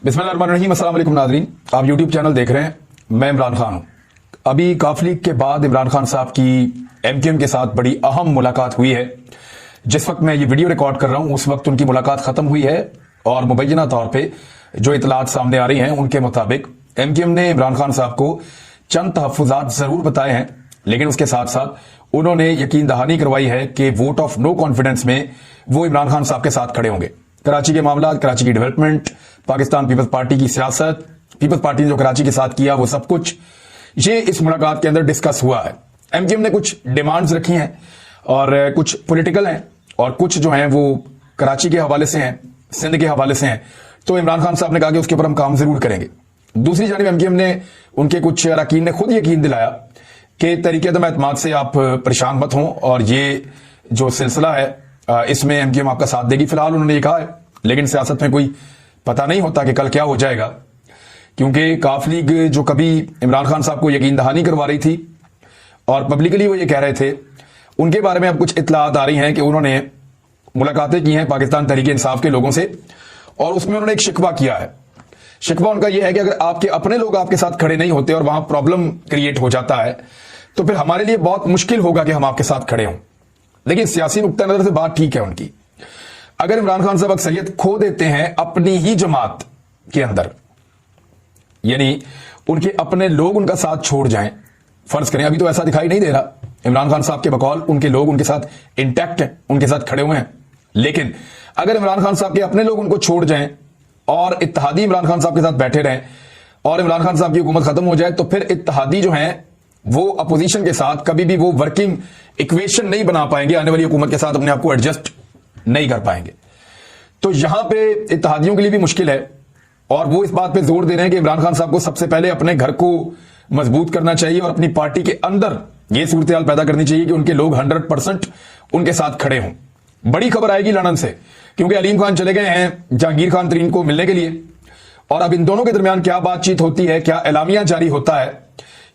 बिस्मिल्लाहिर्रहमानिर्रहीम। अस्सलाम वालेकुम नाज़रीन, आप यूट्यूब चैनल देख रहे हैं। मैं इमरान खान हूं। अभी काफ लीग के बाद इमरान खान साहब की एमक्यूएम के साथ बड़ी अहम मुलाकात हुई है। जिस वक्त मैं ये वीडियो रिकॉर्ड कर रहा हूं उस वक्त उनकी मुलाकात खत्म हुई है और मुबैना तौर पे जो इतलात सामने आ रही हैं उनके मुताबिक एमक्यूएम ने इमरान खान साहब को चंद तहफ्फुजात जरूर बताए हैं, लेकिन उसके साथ साथ उन्होंने यकीन दहानी करवाई है कि वोट ऑफ नो कॉन्फिडेंस में वो इमरान खान साहब के साथ खड़े होंगे। कराची के मामला, कराची की डेवलपमेंट, पाकिस्तान पीपल्स पार्टी की सियासत, पीपल्स पार्टी ने जो कराची के साथ किया वो सब कुछ ये इस मुलाकात के अंदर डिस्कस हुआ है। एमक्यूएम ने कुछ डिमांड्स रखी हैं और कुछ पॉलिटिकल हैं और कुछ जो हैं वो कराची के हवाले से हैं, सिंध के हवाले से हैं। तो इमरान खान साहब ने कहा कि उसके ऊपर हम काम जरूर करेंगे। दूसरी जानिब एमक्यूएम ने उनके कुछ अरकान ने खुद यकीन दिलाया कि तहरीक-ए-एतमाद से आप परेशान मत हों और ये जो सिलसिला है इसमें एमक्यूएम आपका साथ देगी। फिलहाल उन्होंने ये कहा है, लेकिन सियासत में कोई पता नहीं होता कि कल क्या हो जाएगा, क्योंकि काफ लीग जो कभी इमरान खान साहब को यकीन दहानी करवा रही थी और पब्लिकली वो ये कह रहे थे, उनके बारे में अब कुछ इत्तलात आ रही हैं कि उन्होंने मुलाकातें की हैं पाकिस्तान तहरीक इंसाफ के लोगों से और उसमें उन्होंने एक शिकवा किया है। शिकवा उनका यह है कि अगर आपके अपने लोग आपके साथ खड़े नहीं होते और वहां प्रॉब्लम क्रिएट हो जाता है तो फिर हमारे लिए बहुत मुश्किल होगा कि हम आपके साथ खड़े हों। देखिए, सियासी नुक्ता नजर से बात ठीक है उनकी। अगर इमरान खान साहब अक्सरियत खो देते हैं अपनी ही जमात के अंदर, यानी उनके अपने लोग उनका साथ छोड़ जाएं, फर्ज करें अभी तो ऐसा दिखाई नहीं दे रहा, इमरान खान साहब के बकौल उनके लोग उनके साथ इंटैक्ट हैं, उनके साथ खड़े हुए हैं, लेकिन अगर इमरान खान साहब के अपने लोग उनको छोड़ जाएं और इत्तेहादी इमरान खान साहब के साथ बैठे रहें और इमरान खान साहब की हुकूमत खत्म हो जाए तो फिर इत्तेहादी जो हैं वो अपोजिशन के साथ कभी भी वो वर्किंग इक्वेशन नहीं बना पाएंगे, आने वाली हुकूमत के साथ अपने आप को एडजस्ट नहीं कर पाएंगे। तो यहां पे इत्तेहादियों के लिए भी मुश्किल है और वो इस बात पे जोर दे रहे हैं कि इमरान खान साहब को सबसे पहले अपने घर को मजबूत करना चाहिए और अपनी पार्टी के अंदर ये सूरत पैदा करनी चाहिए कि उनके लोग 100% उनके साथ खड़े हों। बड़ी खबर आएगी लंदन से, क्योंकि अलीम खान चले गए हैं जहांगीर खान तरीन को मिलने के लिए और अब इन दोनों के दरमियान क्या बातचीत होती है, क्या एलामिया जारी होता है,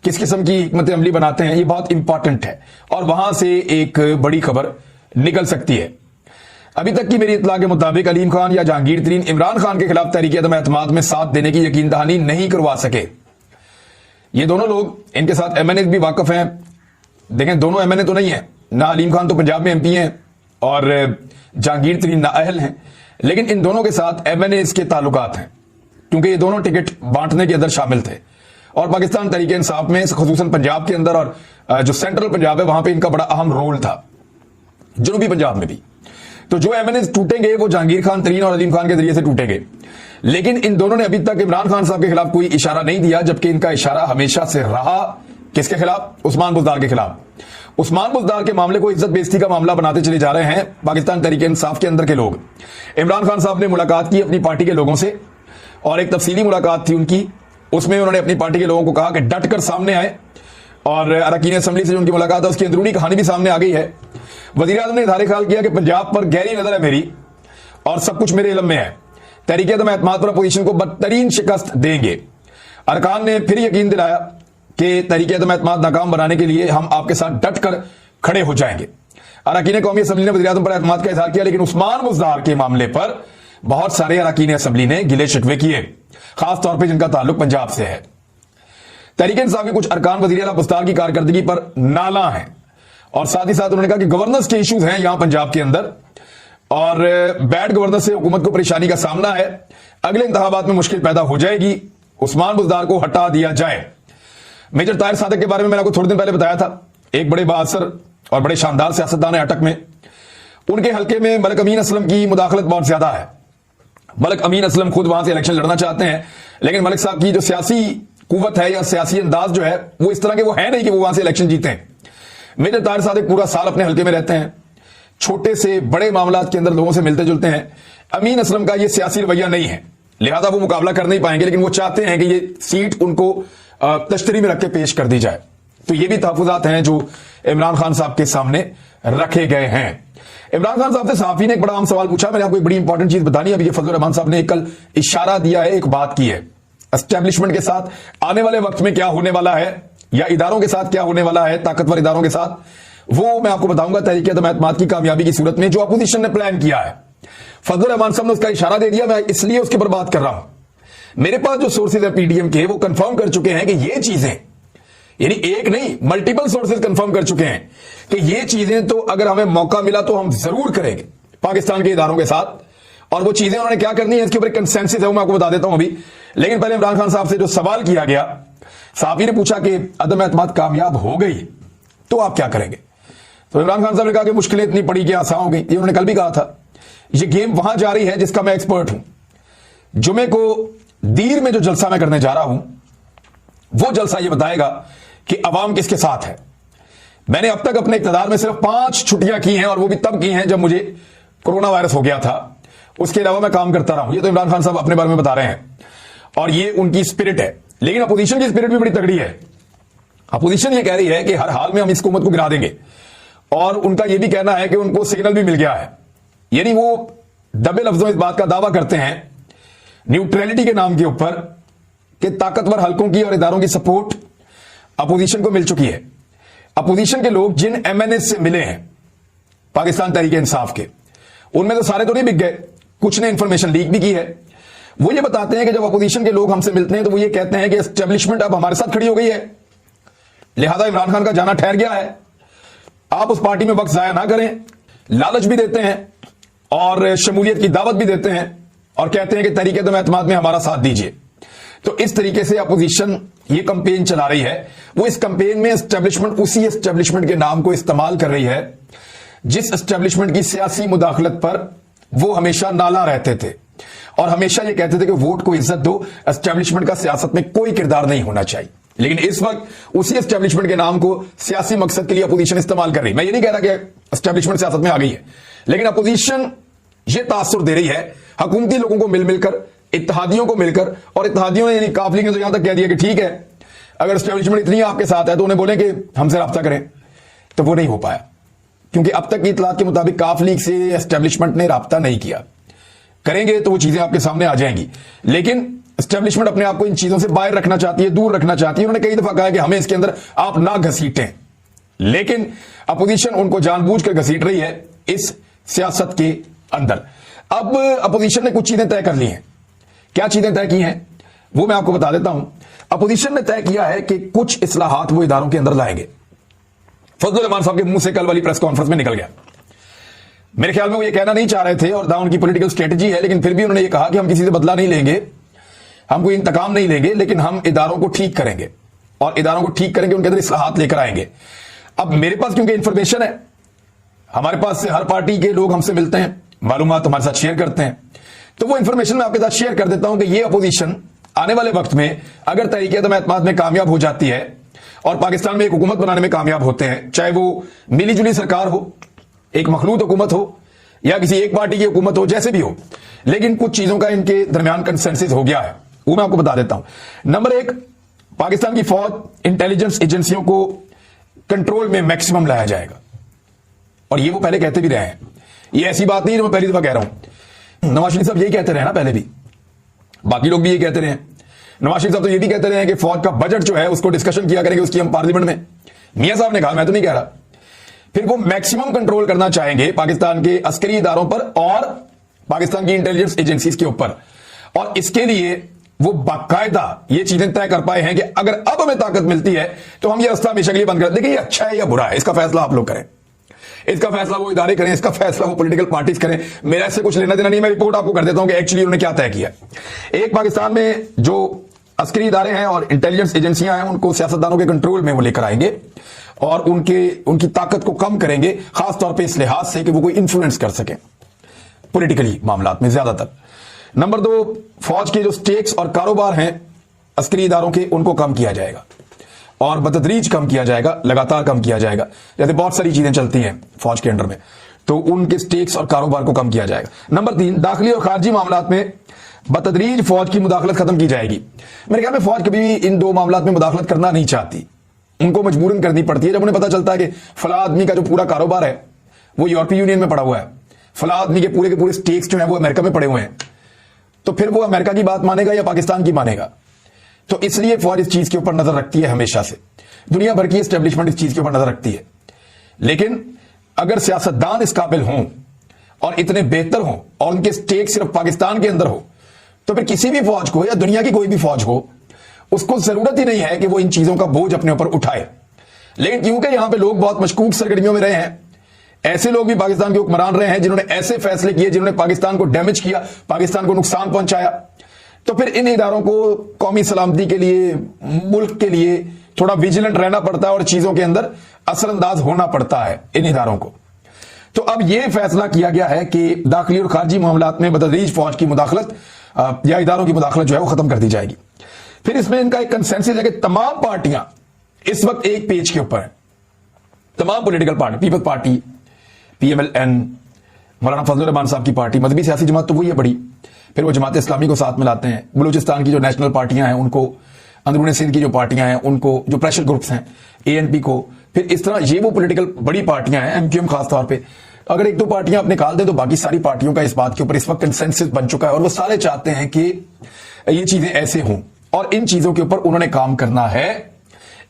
किस किस्म की हिकमत अमली बनाते हैं, ये बहुत इंपॉर्टेंट है और वहां से एक बड़ी खबर निकल सकती है। अभी तक की मेरी इत्तला के मुताबिक अलीम खान या जहांगीर तरीन इमरान खान के खिलाफ तहरीक-ए-एतमाद में साथ देने की यकीन दहानी नहीं करवा सके। ये दोनों लोग, इनके साथ एमएनए भी वाकफ हैं। देखें, दोनों एमएनए तो नहीं है, ना अलीम खान तो पंजाब में एमपी हैं और जहांगीर तरीन नाअहल हैं, लेकिन इन दोनों के साथ एमएनए के ताल्लुकात हैं क्योंकि ये दोनों टिकट बांटने के अंदर शामिल थे और पाकिस्तान तहरीक इंसाफ में खुसूसन पंजाब के अंदर और जो सेंट्रल पंजाब है वहां पे इनका बड़ा अहम रोल था, जनूबी पंजाब में भी। तो जो एमएनए टूटेंगे वो जहांगीर खान तरीन और अलीम खान के जरिए से टूटेंगे, लेकिन इन दोनों ने अभी तक इमरान खान साहब के खिलाफ कोई इशारा नहीं दिया, जबकि इनका इशारा हमेशा से रहा किसके खिलाफ? उस्मान बुज़दार के खिलाफ। उस्मान बुज़दार के मामले को इज्जत बेइज्जती का मामला बनाते चले जा रहे हैं पाकिस्तान तहरीक इंसाफ के अंदर के लोग। इमरान खान साहब ने मुलाकात की अपनी पार्टी के लोगों से और एक तफसीली मुलाकात थी उनकी, उसमें उन्होंने अपनी पार्टी के लोगों को कहा कि डट कर सामने आए और अरकान असेंबली से जो उनकी मुलाकात है उसकी अंदरूनी कहानी भी सामने आ गई है। वजीर आज़म ने इज़हार ख्याल किया कि पंजाब पर गहरी नजर है मेरी और सब कुछ मेरे इल्म में है, तहरीक-ए-एतमाद पर अपोजिशन को बदतरीन शिकस्त देंगे। अरकान ने फिर यकीन दिलाया कि तहरीक-ए-एतमाद नाकाम बनाने के लिए हम आपके साथ डट कर खड़े हो जाएंगे। अरकान कौमी असेंबली ने वजीर आज़म पर एतमाद का इज़हार किया, लेकिन उस्मान बुज़दार के मामले पर बहुत सारे अरकान असेंबली ने गिले शिकवे किए, खासतौर पर जिनका ताल्लुक पंजाब से है। तहरीक इंसाफ के कुछ अरकान वजीर आला बुज़दार की कारकर्दगी पर नाला हैं और साथ ही साथ उन्होंने कहा कि गवर्नेंस के इश्यूज हैं यहां पंजाब के अंदर और बैड गवर्नेंस से हुकूमत को परेशानी का सामना है, अगले इंतखाबात में मुश्किल पैदा हो जाएगी, उस्मान बुज़दार को हटा दिया जाए। मेजर ताहिर सादिक के बारे में मैंने आपको थोड़े दिन पहले बताया था, एक बड़े बहादुर और बड़े शानदार सियासतदान है अटक में। उनके हल्के में मलिक अमीन असलम की मुदाखलत बहुत ज्यादा है। मलिक अमीन असलम खुद वहां से इलेक्शन लड़ना चाहते हैं, लेकिन मलिक साहब की जो सियासी कुव्वत है या सियासी अंदाज जो है वो इस तरह के वो है नहीं कि वो वहां से इलेक्शन जीते हैं। मेजर ताहिर सादिक पूरा साल अपने हल्के में रहते हैं, छोटे से बड़े मामलात के अंदर लोगों से मिलते जुलते हैं। अमीन असलम का ये सियासी रवैया नहीं है, लिहाजा वो मुकाबला कर नहीं पाएंगे, लेकिन वो चाहते हैं कि ये सीट उनको तश्तरी में रख के पेश कर दी जाए। तो ये भी तहफ्फुजात हैं जो इमरान खान साहब के सामने रखे गए हैं। इमरान खान साहब से सहाफी ने एक बड़ा अहम सवाल पूछा, मैंने आपको एक बड़ी इंपॉर्टेंट चीज बतानी है। अभी फजलुर रहमान साहब ने कल इशारा दिया है, एक बात की है, एस्टेब्लिशमेंट के साथ आने वाले वक्त में क्या होने वाला है या इदारों के साथ क्या होने वाला है, ताकतवर इदारों के साथ, वो मैं आपको बताऊंगा तहरीक-ए-एतमाद की कामयाबी की सूरत में जो अपोजिशन ने प्लान किया है। फजलुर रहमान साहब ने उसका इशारा दे दिया, मैं इसलिए उसके पर बात कर रहा हूं میرے پاس جو سورسز ہے پی ڈی ایم کے وہ کنفرم کر چکے ہیں کہ یہ چیزیں، یعنی ایک نہیں ملٹیپل سورسز کنفرم کر چکے ہیں کہ یہ چیزیں تو اگر ہمیں موقع ملا تو ہم ضرور کریں گے پاکستان کے اداروں کے ساتھ. اور وہ چیزیں انہوں نے کیا کرنی ہے اس کے اوپر کنسنسس ہے، وہ میں آپ کو بتا دیتا ہوں ابھی. لیکن پہلے عمران خان صاحب سے جو سوال کیا گیا، صحافی نے پوچھا کہ عدم اعتماد کامیاب ہو گئی تو آپ کیا کریں گے؟ تو عمران خان صاحب نے کہا کہ مشکلیں اتنی پڑی کہ آسان ہو گئی. یہ انہوں نے کل بھی کہا تھا. یہ گیم وہاں جاری ہے جس کا میں ایکسپرٹ ہوں. جمعے کو دیر میں جو جلسہ میں کرنے جا رہا ہوں وہ جلسہ یہ بتائے گا کہ عوام کس کے ساتھ ہے. میں نے اب تک اپنے اقتدار میں صرف 5 چھٹیاں کی ہیں، اور وہ بھی تب کی ہیں جب مجھے کورونا وائرس ہو گیا تھا. اس کے علاوہ میں کام کرتا رہا ہوں. یہ تو عمران خان صاحب اپنے بارے میں بتا رہے ہیں اور یہ ان کی اسپرٹ ہے. لیکن اپوزیشن کی اسپرٹ بھی بڑی تگڑی ہے. اپوزیشن یہ کہہ رہی ہے کہ ہر حال میں ہم اس حکومت کو گرا دیں گے، اور ان کا یہ بھی کہنا ہے کہ ان کو سگنل بھی مل گیا ہے. یعنی وہ دبے لفظوں اس بات کا دعویٰ کرتے ہیں نیوٹریلٹی کے نام کے اوپر کہ طاقتور حلقوں کی اور اداروں کی سپورٹ اپوزیشن کو مل چکی ہے. اپوزیشن کے لوگ جن ایم این ایس سے ملے ہیں پاکستان تحریک انصاف کے، ان میں تو سارے تو نہیں بک گئے، کچھ نے انفارمیشن لیک بھی کی ہے. وہ یہ بتاتے ہیں کہ جب اپوزیشن کے لوگ ہم سے ملتے ہیں تو وہ یہ کہتے ہیں کہ اسٹیبلشمنٹ اب ہمارے ساتھ کھڑی ہو گئی ہے، لہذا عمران خان کا جانا ٹھہر گیا ہے، آپ اس پارٹی میں وقت ضائع نہ کریں. لالچ بھی دیتے ہیں اور شمولیت کی دعوت بھی دیتے ہیں اور کہتے ہیں کہ تحریک عدم اعتماد میں ہمارا ساتھ دیجیے. تو اس طریقے سے اپوزیشن یہ کمپین چلا رہی ہے. وہ اس کمپین میں اسٹیبلشمنٹ، اسی اسٹیبلشمنٹ کے نام کو استعمال کر رہی ہے جس اسٹیبلشمنٹ کی سیاسی مداخلت پر وہ ہمیشہ نالاں رہتے تھے اور ہمیشہ یہ کہتے تھے کہ ووٹ کو عزت دو، اسٹیبلشمنٹ کا سیاست میں کوئی کردار نہیں ہونا چاہیے. لیکن اس وقت اسی اسٹیبلشمنٹ کے نام کو سیاسی مقصد کے لیے اپوزیشن استعمال کر رہی. میں یہ نہیں کہہ رہا کہ اسٹیبلشمنٹ سیاست میں آ گئی ہے، لیکن اپوزیشن یہ تاثر دے رہی ہے حکومتی لوگوں کو مل کر، اتحادیوں کو مل کر، اور اتحادیوں نے یعنی قافلی نے تو یہاں تک کہہ دیا کہ ٹھیک ہے اگر اسٹیبلشمنٹ اتنی آپ کے ساتھ ہے تو انہیں بولیں کہ ہم سے رابطہ کریں. تو وہ نہیں ہو پایا کیونکہ اب تک کی اطلاعات کے مطابق کاف لیگ سے اسٹیبلشمنٹ نے رابطہ نہیں کیا. کریں گے تو وہ چیزیں آپ کے سامنے آ جائیں گی. لیکن اسٹیبلشمنٹ اپنے آپ کو ان چیزوں سے باہر رکھنا چاہتی ہے، دور رکھنا چاہتی ہے. انہوں نے کئی دفعہ کہا کہ ہمیں اس کے اندر آپ نہ گھسیٹیں، لیکن اپوزیشن ان کو جان بوجھ کر گھسیٹ رہی ہے اس سیاست کے اندر. اب اپوزیشن نے کچھ چیزیں طے کر لی ہیں. کیا چیزیں طے کی ہیں وہ میں آپ کو بتا دیتا ہوں. اپوزیشن نے طے کیا ہے کہ کچھ اصلاحات وہ اداروں کے اندر لائیں گے. فضل الرحمان صاحب کے منہ سے کل والی پریس کانفرنس میں نکل گیا. میرے خیال میں وہ یہ کہنا نہیں چاہ رہے تھے اور ان کی پولیٹیکل اسٹریٹجی ہے، لیکن پھر بھی انہوں نے یہ کہا کہ ہم کسی سے بدلہ نہیں لیں گے، ہم کوئی انتقام نہیں لیں گے، لیکن ہم اداروں کو ٹھیک کریں گے اور اداروں کو ٹھیک کریں گے، ان کے اندر اصلاحات لے کر آئیں گے. اب میرے پاس کیونکہ انفارمیشن ہے، ہمارے پاس سے ہر پارٹی کے لوگ ہم سے ملتے ہیں، معلومات ہمارے ساتھ شیئر کرتے ہیں، تو وہ انفارمیشن میں آپ کے ساتھ شیئر کر دیتا ہوں کہ یہ اپوزیشن آنے والے وقت میں اگر تحریک عدم اعتماد میں کامیاب ہو جاتی ہے اور پاکستان میں ایک حکومت بنانے میں کامیاب ہوتے ہیں، چاہے وہ ملی جلی سرکار ہو، ایک مخلوط حکومت ہو یا کسی ایک پارٹی کی حکومت ہو، جیسے بھی ہو، لیکن کچھ چیزوں کا ان کے درمیان کنسنسس ہو گیا ہے، وہ میں آپ کو بتا دیتا ہوں. نمبر 1، پاکستان کی فوج انٹیلیجنس ایجنسیوں کو کنٹرول میں میکسیمم لایا جائے گا. اور یہ وہ پہلے کہتے بھی رہے ہیں، یہ ایسی بات نہیں جو میں پہلی دفعہ کہہ رہا ہوں. نواز شریف صاحب یہی کہتے رہے نا پہلے بھی، باقی لوگ بھی یہ کہتے رہے ہیں. نواز شریف صاحب تو یہ بھی کہتے رہے ہیں کہ فوج کا بجٹ جو ہے اس کو ڈسکشن کیا کریں گے اس کی ہم پارلیمنٹ میں. میاں صاحب نے کہا، میں تو نہیں کہہ رہا. پھر وہ میکسیمم کنٹرول کرنا چاہیں گے پاکستان کے عسکری اداروں پر اور پاکستان کی انٹیلیجنس ایجنسیز کے اوپر، اور اس کے لیے وہ باقاعدہ یہ چیزیں طے کر پائے ہیں کہ اگر اب ہمیں طاقت ملتی ہے تو ہم یہ رستہ ہمیشہ کے لیے بند کر دیں. دیکھیں یہ اچھا ہے یا برا ہے، اس کا فیصلہ آپ لوگ کریں، اس کا فیصلہ وہ ادارے کریں، اس کا فیصلہ وہ پولیٹیکل پارٹیز کریں. میرا اس سے کچھ لینا دینا نہیں. میں رپورٹ آپ کو کر دیتا ہوں کہ ایکچولی انہوں نے کیا طے کیا. ایک، پاکستان میں جو عسکری ادارے ہیں اور انٹیلیجنس ایجنسیاں ہیں ان کو سیاستدانوں کے کنٹرول میں وہ لے کر آئیں گے اور ان کی طاقت کو کم کریں گے، خاص طور پہ اس لحاظ سے کہ وہ کوئی انفلوئنس کر سکیں پولیٹیکلی معاملات میں زیادہ تر. نمبر 2، فوج کے جو سٹیکس اور کاروبار ہیں عسکری اداروں کے، ان کو کم کیا جائے گا اور بتدریج کم کیا جائے گا، لگاتار کم کیا جائے گا. جیسے بہت ساری چیزیں چلتی ہیں فوج کے انڈر میں، تو ان کے سٹیکس اور کاروبار کو کم کیا جائے گا. نمبر 3، داخلی اور خارجی معاملات میں بتدریج فوج کی مداخلت ختم کی جائے گی. میرے خیال میں فوج کبھی بھی ان دو معاملات میں مداخلت کرنا نہیں چاہتی، ان کو مجبوراً کرنی پڑتی ہے. جب انہیں پتا چلتا ہے کہ فلاں آدمی کا جو پورا کاروبار ہے وہ یورپی یونین میں پڑا ہوا ہے، فلاں آدمی کے پورے سٹیکس جو ہیں وہ امریکہ میں پڑے ہوئے ہیں، تو پھر وہ امریکہ کی بات مانے گا یا پاکستان کی مانے گا؟ تو اس لیے فوج اس چیز کے اوپر نظر رکھتی ہے ہمیشہ سے. دنیا بھر کی اسٹیبلشمنٹ اس چیز کے اوپر نظر رکھتی ہے. لیکن اگر سیاستدان اس قابل ہوں اور اتنے بہتر ہوں اور ان کے سٹیک صرف پاکستان کے اندر ہو तो फिर किसी भी फौज को या दुनिया की कोई भी फौज हो, उसको जरूरत ही नहीं है कि वो इन चीजों का बोझ अपने ऊपर उठाए। लेकिन क्योंकि यहां पे लोग बहुत मशकूक सरगर्मियों में रहे हैं, ऐसे लोग भी पाकिस्तान के हुक्मरान रहे हैं जिन्होंने ऐसे फैसले किए जिन्होंने पाकिस्तान को डैमेज किया, पाकिस्तान को नुकसान पहुंचाया, तो फिर इन इदारों को कौमी सलामती के लिए, मुल्क के लिए थोड़ा विजिलेंट रहना पड़ता है और चीजों के अंदर असरअंदाज होना पड़ता है इन इदारों को। तो अब यह फैसला किया गया है कि दाखिली और खारजी मामलात में बतदरीज फौज की मुदाखलत या इदारों की मुदाखलत जो है वो खत्म कर दी जाएगी। फिर इसमें इनका एक कंसेंसस है कि तमाम पार्टियां इस वक्त एक पेज के ऊपर है, तमाम political party, people's party, PMLN, मौलाना फजल रहमान साहब की पार्टी, मजहबी सियासी जमात तो वही है बड़ी, फिर वो जमात इस्लामी को साथ में लाते हैं, बलूचिस्तान की जो नेशनल पार्टियां हैं उनको, अंदरूनी सिंध की जो पार्टियां हैं उनको, जो प्रेशर ग्रुप्स हैं ANP को, फिर इस तरह ये वो पॉलिटिकल बड़ी पार्टियां हैं, MQM खास तौर पे। अगर एक दो पार्टियां अपने निकाल दें तो बाकी सारी पार्टियों का इस बात के ऊपर इस वक्त कंसेंसस बन चुका है और वो सारे चाहते हैं कि ये चीजें ऐसे हों और इन चीजों के ऊपर उन्होंने काम करना है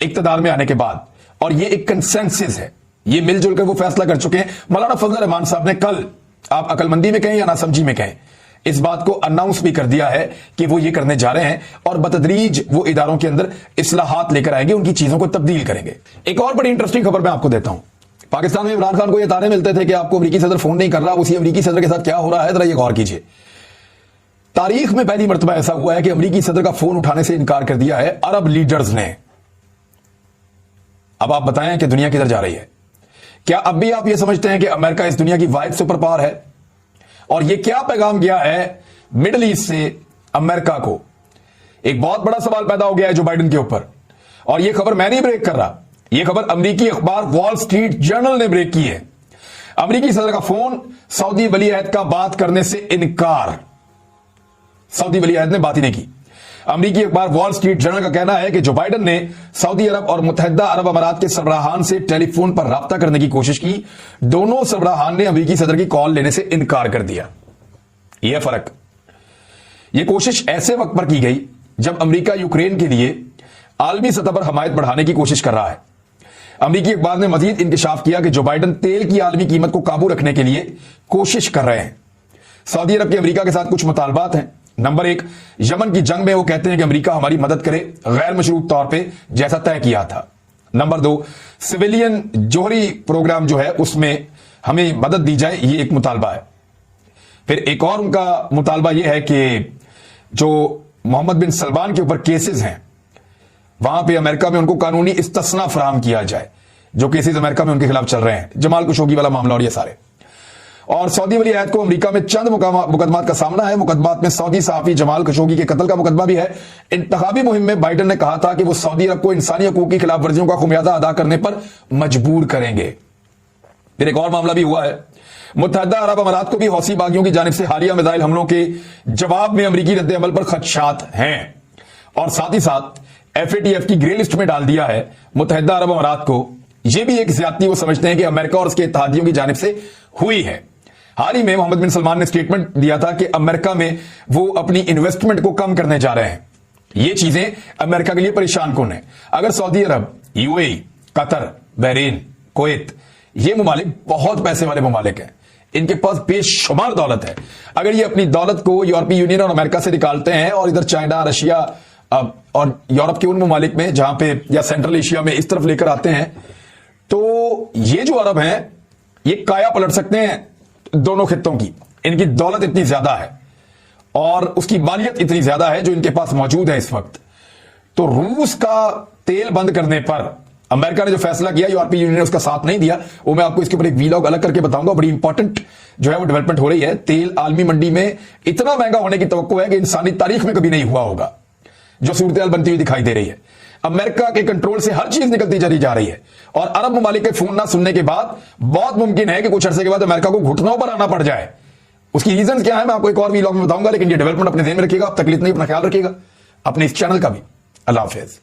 इक्तदार में आने के बाद। और ये एक कंसेंसस है, ये मिलजुल कर वो फैसला कर चुके हैं। मौलाना फजल रहमान साहब ने कल, आप अकलमंदी में कहें या नासमझी में कहें, इस बात को अनाउंस भी कर दिया है कि वो ये करने जा रहे हैं और बतदरीज वो इदारों के अंदर इस्लाहात लेकर आएंगे, उनकी चीजों को तब्दील करेंगे। एक और बड़ी इंटरेस्टिंग खबर मैं आपको देता हूं। पाकिस्तान में इमरान खान को ये तारे मिलते थे कि आपको अमरीकी सदर फोन नहीं कर रहा, उसी अमरीकी सदर के साथ क्या हो रहा है जरा ये गौर कीजिए। तारीख में पहली मर्तबा ऐसा हुआ है कि अमरीकी सदर का फोन उठाने से इनकार कर दिया है अरब लीडर्स ने। अब आप बताएं कि दुनिया किधर जा रही है? क्या अब भी आप ये समझते हैं कि अमेरिका इस दुनिया की वाहिद सुपर पावर है? और ये क्या पैगाम गया है मिडिल ईस्ट से अमेरिका को? एक बहुत बड़ा सवाल पैदा हो गया है जो बाइडेन के ऊपर, और यह खबर मैं नहीं ब्रेक कर रहा, यह खबर अमेरिकी अखबार वॉल स्ट्रीट जर्नल ने ब्रेक की है। अमेरिकी सदर का फोन, सऊदी वली अहद का बात करने से इनकार। सऊदी वली अहद ने बात ही नहीं की। अमेरिकी अखबार वॉल स्ट्रीट जर्नल का कहना है कि जो बाइडेन ने सऊदी अरब और मुत्तहिदा अरब अमारात के सरबराहान से टेलीफोन पर राब्ता करने की कोशिश की, दोनों सरबराहान ने अमेरिकी सदर की कॉल लेने से इनकार कर दिया। यह फर्क, यह कोशिश ऐसे वक्त पर की गई जब अमेरिका यूक्रेन के लिए आलमी सतह पर हमायत बढ़ाने की कोशिश कर रहा है। अमेरिकी अखबार ने मजीद इंकशाफ किया कि जो बाइडेन तेल की आलमी कीमत को काबू रखने के लिए कोशिश कर रहे हैं। सऊदी अरब के अमेरिका के साथ कुछ मुतालबात हैं। नंबर 1, यमन की जंग में वो कहते हैं कि अमेरिका हमारी मदद करे गैर मशरूत तौर पे, जैसा तय किया था। नंबर 2, सिविलियन जोहरी प्रोग्राम जो है उसमें हमें मदद दी जाए, ये एक मुतालबा है। फिर एक और उनका मुतालबा यह है कि जो मोहम्मद बिन सलमान के ऊपर केसेस हैं, वहां पे अमेरिका में उनको कानूनी इस्तिस्ना फराहम किया जाए, जो केसेस अमेरिका में उनके खिलाफ चल रहे हैं, जमाल खशोगी वाला मामला और ये सारे। और सऊदी वली अहद को अमेरिका में चंद मुकदमात का सामना है। मुकदमात में सऊदी सहाफी जमाल खशोगी के कत्ल का मुकदमा भी है। इंतखाबी मुहिम में बाइडेन ने कहा था कि वो सऊदी अरब को इंसानी हकूक की खिलाफ वर्जियों का खुमियाजा अदा करने पर मजबूर करेंगे। फिर एक और मामला भी हुआ है। मुत्तहिदा अरब अमारात को भी हौसी बागियों की जानिब से हालिया मिसाइल हमलों के जवाब में अमरीकी रद्द अमल पर खदशात हैं, और साथ ही साथ FATF की ग्रे लिस्ट में डाल दिया है मुत्तहिदा अरब अमारात को। यह भी एक ज्यादती वो समझते हैं कि अमेरिका और उसके इत्तेहादियों की जानिब से हुई है। हाल ही में मोहम्मद बिन सलमान ने स्टेटमेंट दिया था कि अमेरिका में वो अपनी इन्वेस्टमेंट को कम करने जा रहे हैं। ये चीजें अमेरिका के लिए परेशान कौन है? अगर सऊदी अरब, UAE, कतर, बहरीन, कुवैत, ये ममालिक बहुत पैसे वाले ममालिक हैं, इनके पास बेशुमार दौलत है। अगर ये अपनी दौलत को यूरोपीय यूनियन और अमेरिका से निकालते हैं और इधर चाइना, रशिया और यूरोप के उन ममालिक में जहां पे, या सेंट्रल एशिया में इस तरफ लेकर आते हैं, तो ये जो अरब हैं ये काया पलट सकते हैं दोनों खित्तों की। इनकी दौलत इतनी ज्यादा है और उसकी मालियत इतनी ज्यादा है जो इनके पास मौजूद है इस वक्त। तो रूस का तेल बंद करने पर अमेरिका ने जो फैसला किया, यूरोपीय यूनियन ने उसका साथ नहीं दिया। वो मैं आपको इसके ऊपर एक वीलॉग अलग करके बताऊंगा। बड़ी इंपॉर्टेंट जो है वो डेवलपमेंट हो रही है। तेल आलमी मंडी में इतना महंगा होने की तवक्को है कि इंसानी तारीख में कभी नहीं हुआ होगा, जो सूरत बनती हुई दिखाई दे रही है। अमेरिका के कंट्रोल से हर चीज निकलती चली जा रही है और अरब ममालिक के फोन ना सुनने के बाद बहुत मुमकिन है कि कुछ अरसे के बाद अमेरिका को घुटनों पर आना पड़ जाए। उसकी रीजन क्या है मैं आपको एक और वीलॉग में बताऊंगा, लेकिन ये डेवलपमेंट अपने ध्यान में रखिएगा। आप तकलीफ नहीं, अपना ख्याल रखिएगा, अपने इस चैनल का भी। अल्लाह हाफिज।